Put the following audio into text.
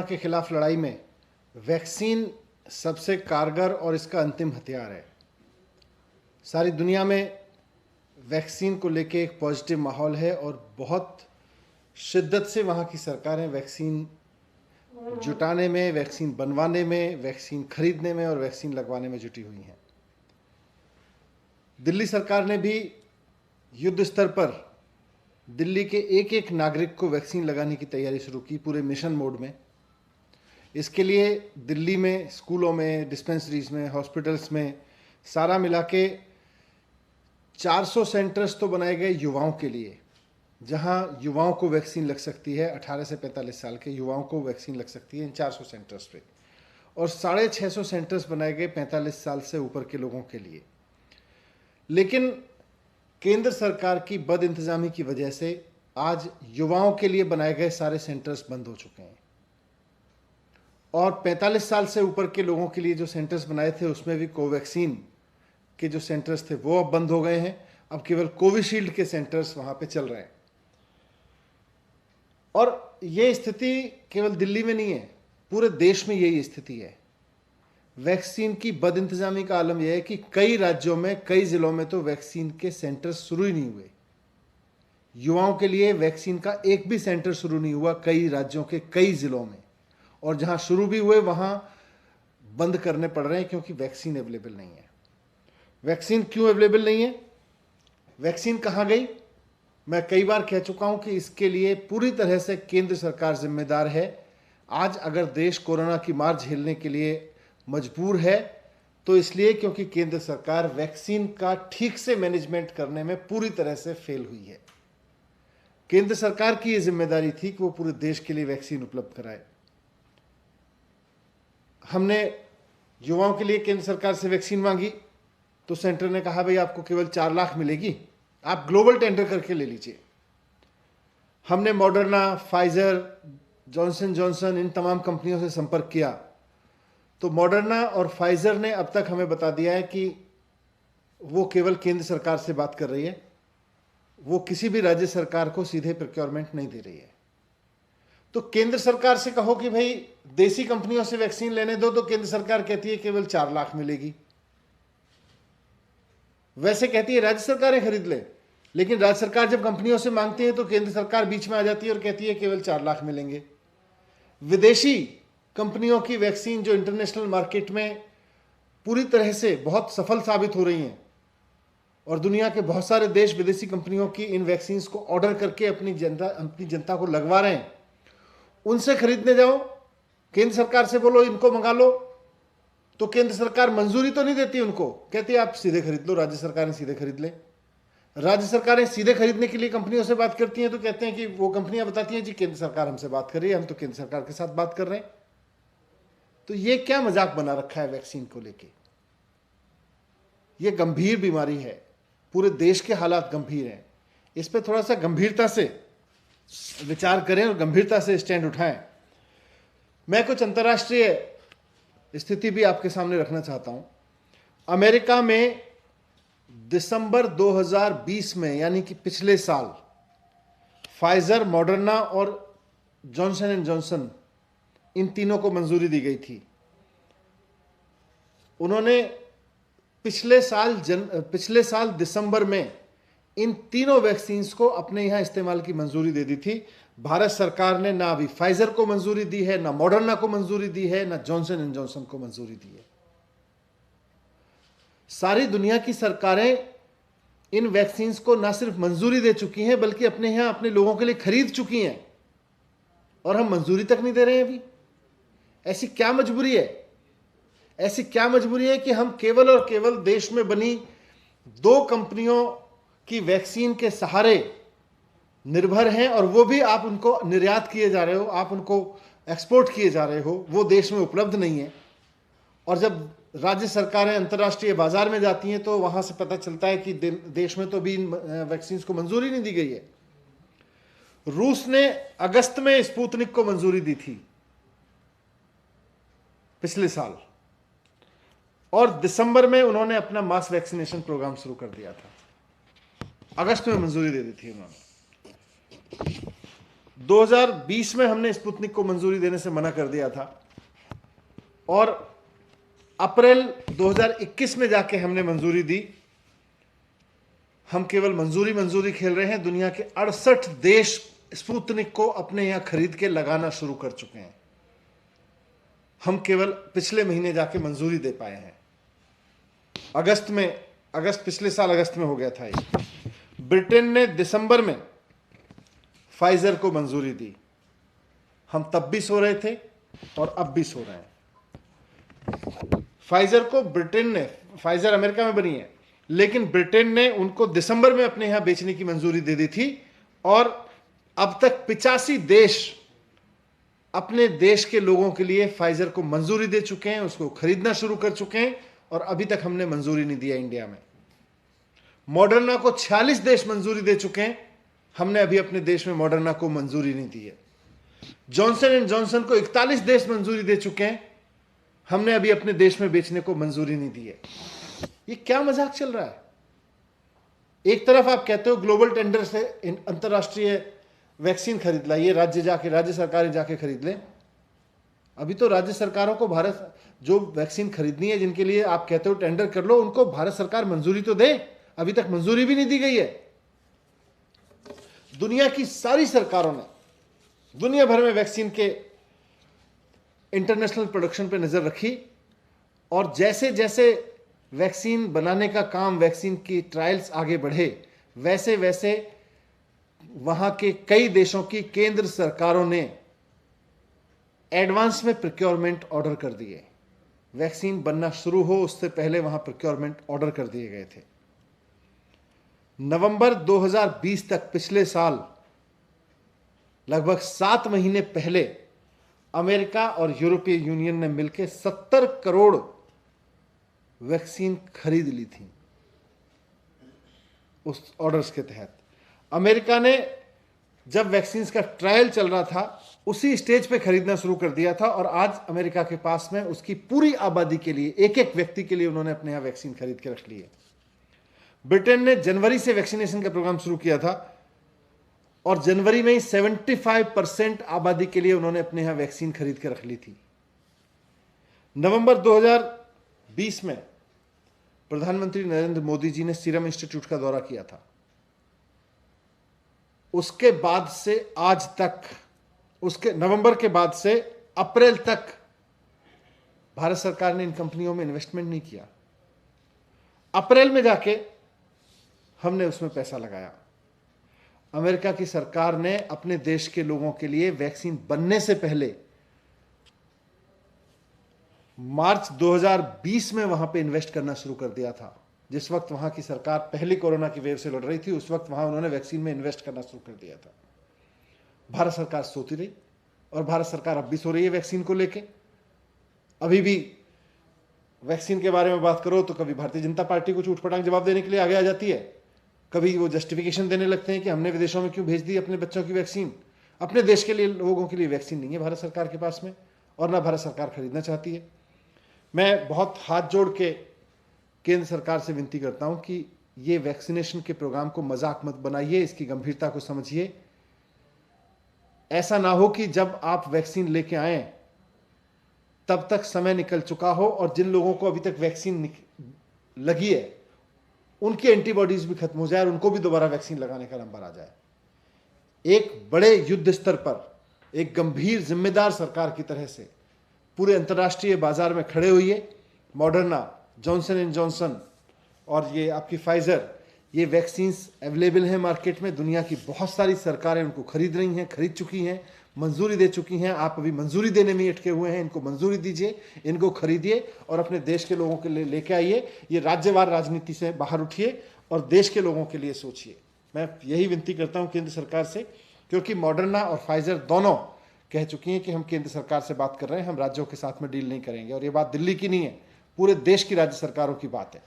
के खिलाफ लड़ाई में वैक्सीन सबसे कारगर और इसका अंतिम हथियार है। सारी दुनिया में वैक्सीन को लेके एक पॉजिटिव माहौल है और बहुत शिद्दत से वहाँ की सरकारें वैक्सीन जुटाने में, वैक्सीन बनवाने में, वैक्सीन खरीदने में और वैक्सीन लगवाने में जुटी हुई हैं। दिल्ली सरकार ने भी युद्ध स्तर पर दिल्ली के एक एक नागरिक को वैक्सीन लगाने की तैयारी शुरू की, पूरे मिशन मोड में। इसके लिए दिल्ली में स्कूलों में, डिस्पेंसरीज में, हॉस्पिटल्स में सारा मिला के 400 सेंटर्स तो बनाए गए युवाओं के लिए, जहां युवाओं को वैक्सीन लग सकती है। 18 से 45 साल के युवाओं को वैक्सीन लग सकती है इन 400 सेंटर्स पे। और 650 सेंटर्स बनाए गए 45 साल से ऊपर के लोगों के लिए। लेकिन केंद्र सरकार की बदइंतजामी की वजह से आज युवाओं के लिए बनाए गए सारे सेंटर्स बंद हो चुके हैं। और 45 साल से ऊपर के लोगों के लिए जो सेंटर्स बनाए थे उसमें भी कोवैक्सीन के जो सेंटर्स थे वो अब बंद हो गए हैं। अब केवल कोविशील्ड के सेंटर्स वहां पे चल रहे हैं। और ये स्थिति केवल दिल्ली में नहीं है, पूरे देश में यही स्थिति है। वैक्सीन की बदइंतजामी का आलम यह है कि कई राज्यों में, कई जिलों में तो वैक्सीन के सेंटर्स शुरू ही नहीं हुए। युवाओं के लिए वैक्सीन का एक भी सेंटर शुरू नहीं हुआ कई राज्यों के कई जिलों में। और जहां शुरू भी हुए वहां बंद करने पड़ रहे हैं क्योंकि वैक्सीन अवेलेबल नहीं है। वैक्सीन क्यों अवेलेबल नहीं है? वैक्सीन कहां गई? मैं कई बार कह चुका हूं कि इसके लिए पूरी तरह से केंद्र सरकार जिम्मेदार है। आज अगर देश कोरोना की मार झेलने के लिए मजबूर है तो इसलिए क्योंकि केंद्र सरकार वैक्सीन का ठीक से मैनेजमेंट करने में पूरी तरह से फेल हुई है। केंद्र सरकार की यह जिम्मेदारी थी कि वो पूरे देश के लिए वैक्सीन उपलब्ध कराए। हमने युवाओं के लिए केंद्र सरकार से वैक्सीन मांगी तो सेंटर ने कहा भाई आपको केवल 4 लाख मिलेगी, आप ग्लोबल टेंडर करके ले लीजिए। हमने मॉडर्ना, फाइजर, जॉनसन जॉनसन इन तमाम कंपनियों से संपर्क किया तो मॉडर्ना और फाइजर ने अब तक हमें बता दिया है कि वो केवल केंद्र सरकार से बात कर रही है, वो किसी भी राज्य सरकार को सीधे प्रोक्योरमेंट नहीं दे रही है। तो केंद्र सरकार से कहो कि भाई देसी कंपनियों से वैक्सीन लेने दो तो केंद्र सरकार कहती है केवल 4 लाख मिलेगी। वैसे कहती है राज्य सरकारें खरीद ले, लेकिन राज्य सरकार जब कंपनियों से मांगती है तो केंद्र सरकार बीच में आ जाती है और कहती है केवल 4 लाख मिलेंगे। विदेशी कंपनियों की वैक्सीन जो इंटरनेशनल मार्केट में पूरी तरह से बहुत सफल साबित हो रही हैं और दुनिया के बहुत सारे देश विदेशी कंपनियों की इन वैक्सीन को ऑर्डर करके अपनी जनता को लगवा रहे हैं, उनसे खरीदने जाओ, केंद्र सरकार से बोलो इनको मंगा लो, तो केंद्र सरकार मंजूरी तो नहीं देती उनको, कहती है आप सीधे खरीद लो, राज्य सरकारें सीधे खरीद ले। राज्य सरकारें सीधे खरीदने के लिए कंपनियों से बात करती हैं तो कहते हैं कि वो कंपनियां बताती हैं जी केंद्र सरकार हमसे बात कर रही है, हम तो केंद्र सरकार के साथ बात कर रहे हैं। तो ये क्या मजाक बना रखा है वैक्सीन को लेके? ये गंभीर बीमारी है, पूरे देश के हालात गंभीर हैं। इस पे थोड़ा सा गंभीरता से विचार करें और गंभीरता से स्टैंड उठाएं। मैं कुछ अंतर्राष्ट्रीय स्थिति भी आपके सामने रखना चाहता हूं। अमेरिका में दिसंबर 2020 में, यानी कि पिछले साल, फाइजर, मॉडर्ना और जॉनसन एंड जॉनसन इन तीनों को मंजूरी दी गई थी। उन्होंने पिछले साल दिसंबर में इन तीनों वैक्सीन्स को अपने यहां इस्तेमाल की मंजूरी दे दी थी। भारत सरकार ने ना अभी फाइजर को मंजूरी दी है, ना मॉडर्ना को मंजूरी दी है, ना जॉनसन एंड जॉनसन को मंजूरी दी है। सारी दुनिया की सरकारें इन वैक्सीन्स को ना सिर्फ मंजूरी दे चुकी हैं बल्कि अपने यहां अपने लोगों के लिए खरीद चुकी हैं, और हम मंजूरी तक नहीं दे रहे हैं अभी। ऐसी क्या मजबूरी है? ऐसी क्या मजबूरी है कि हम केवल और केवल देश में बनी 2 कंपनियों की वैक्सीन के सहारे निर्भर हैं, और वो भी आप उनको निर्यात किए जा रहे हो, आप उनको एक्सपोर्ट किए जा रहे हो, वो देश में उपलब्ध नहीं है। और जब राज्य सरकारें अंतर्राष्ट्रीय बाजार में जाती हैं तो वहां से पता चलता है कि देश में तो भी इन वैक्सीन को मंजूरी नहीं दी गई है। रूस ने अगस्त में स्पुतनिक को मंजूरी दी थी पिछले साल, और दिसंबर में उन्होंने अपना मास वैक्सीनेशन प्रोग्राम शुरू कर दिया था। अगस्त में मंजूरी दे दी थी उन्होंने। 2020 में हमने स्पुतनिक को मंजूरी देने से मना कर दिया था और अप्रैल 2021 में जाके हमने मंजूरी दी। हम केवल मंजूरी खेल रहे हैं। दुनिया के 68 देश स्पुतनिक को अपने यहां खरीद के लगाना शुरू कर चुके हैं। हम केवल पिछले महीने जाके मंजूरी दे पाए हैं। पिछले साल अगस्त में हो गया था ये। ब्रिटेन ने दिसंबर में फाइजर को मंजूरी दी। हम तब भी सो रहे थे और अब भी सो रहे हैं। फाइजर को ब्रिटेन ने, फाइजर अमेरिका में बनी है, लेकिन ब्रिटेन ने उनको दिसंबर में अपने यहां बेचने की मंजूरी दे दी थी और अब तक 85 देश अपने देश के लोगों के लिए फाइजर को मंजूरी दे चुके हैं, उसको खरीदना शुरू कर चुके हैं और अभी तक हमने मंजूरी नहीं दिया इंडिया में। मॉडर्ना को 46 देश मंजूरी दे चुके हैं, हमने अभी अपने देश में मॉडर्ना को मंजूरी नहीं दी है। जॉनसन एंड जॉनसन को 41 देश मंजूरी दे चुके हैं, हमने अभी अपने देश में बेचने को मंजूरी नहीं दी है। ये क्या मजाक चल रहा है? एक तरफ आप कहते हो ग्लोबल टेंडर से अंतरराष्ट्रीय वैक्सीन खरीद लाइए, राज्य सरकारें जाके खरीद लें। अभी तो राज्य सरकारों को भारत जो वैक्सीन खरीदनी है, जिनके लिए आप कहते हो टेंडर कर लो, उनको भारत सरकार मंजूरी तो दे। अभी तक मंजूरी भी नहीं दी गई है। दुनिया की सारी सरकारों ने दुनिया भर में वैक्सीन के इंटरनेशनल प्रोडक्शन पे नजर रखी और जैसे जैसे वैक्सीन बनाने का काम, वैक्सीन की ट्रायल्स आगे बढ़े, वैसे वैसे वहां के कई देशों की केंद्र सरकारों ने एडवांस में प्रोक्योरमेंट ऑर्डर कर दिए। वैक्सीन बनना शुरू हो उससे पहले वहां प्रोक्योरमेंट ऑर्डर कर दिए गए थे। नवंबर 2020 तक, पिछले साल लगभग 7 महीने पहले, अमेरिका और यूरोपीय यूनियन ने मिलकर 70 करोड़ वैक्सीन खरीद ली थी उस ऑर्डर्स के तहत। अमेरिका ने जब वैक्सीन का ट्रायल चल रहा था उसी स्टेज पे खरीदना शुरू कर दिया था और आज अमेरिका के पास में उसकी पूरी आबादी के लिए, एक एक व्यक्ति के लिए उन्होंने अपने यहां वैक्सीन खरीद के रख ली है। ब्रिटेन ने जनवरी से वैक्सीनेशन का प्रोग्राम शुरू किया था और जनवरी में ही 75% आबादी के लिए उन्होंने अपने यहां वैक्सीन खरीद के रख ली थी। नवंबर 2020 में प्रधानमंत्री नरेंद्र मोदी जी ने सीरम इंस्टीट्यूट का दौरा किया था। उसके बाद से आज तक, उसके नवंबर के बाद से अप्रैल तक भारत सरकार ने इन कंपनियों में इन्वेस्टमेंट नहीं किया। अप्रैल में जाके हमने उसमें पैसा लगाया। अमेरिका की सरकार ने अपने देश के लोगों के लिए वैक्सीन बनने से पहले मार्च 2020 में वहां पे इन्वेस्ट करना शुरू कर दिया था। जिस वक्त वहां की सरकार पहली कोरोना की वेव से लड़ रही थी, उस वक्त वहां उन्होंने वैक्सीन में इन्वेस्ट करना शुरू कर दिया था। भारत सरकार सोती रही और भारत सरकार अब भी सो रही है वैक्सीन को लेके। अभी भी वैक्सीन के बारे में बात करो तो कभी भारतीय जनता पार्टी को चूटपटांग जवाब देने के लिए आगे आ जाती है, कभी वो जस्टिफिकेशन देने लगते हैं कि हमने विदेशों में क्यों भेज दी अपने बच्चों की वैक्सीन। अपने देश के लिए, लोगों के लिए वैक्सीन नहीं है भारत सरकार के पास में और ना भारत सरकार खरीदना चाहती है। मैं बहुत हाथ जोड़ के केंद्र सरकार से विनती करता हूं कि ये वैक्सीनेशन के प्रोग्राम को मजाक मत बनाइए, इसकी गंभीरता को समझिए। ऐसा ना हो कि जब आप वैक्सीन लेके आए तब तक समय निकल चुका हो और जिन लोगों को अभी तक वैक्सीन लगी है उनकी एंटीबॉडीज भी खत्म हो जाए और उनको भी दोबारा वैक्सीन लगाने का नंबर आ जाए। एक बड़े युद्ध स्तर पर एक गंभीर जिम्मेदार सरकार की तरह से पूरे अंतर्राष्ट्रीय बाजार में खड़े हुए मॉडर्ना, जॉनसन एंड जॉनसन और ये आपकी फाइजर, ये वैक्सीन्स अवेलेबल हैं मार्केट में। दुनिया की बहुत सारी सरकारें उनको खरीद रही हैं, खरीद चुकी हैं, मंजूरी दे चुकी हैं। आप अभी मंजूरी देने में अटके हुए हैं, इनको मंजूरी दीजिए, इनको खरीदिए और अपने देश के लोगों के लिए लेके आइए। ये राज्यवार राजनीति से बाहर उठिए और देश के लोगों के लिए सोचिए। मैं यही विनती करता हूं केंद्र सरकार से, क्योंकि मॉडर्ना और फाइजर दोनों कह चुकी हैं कि हम केंद्र सरकार से बात कर रहे हैं, हम राज्यों के साथ में डील नहीं करेंगे। और ये बात दिल्ली की नहीं है, पूरे देश की राज्य सरकारों की बात है।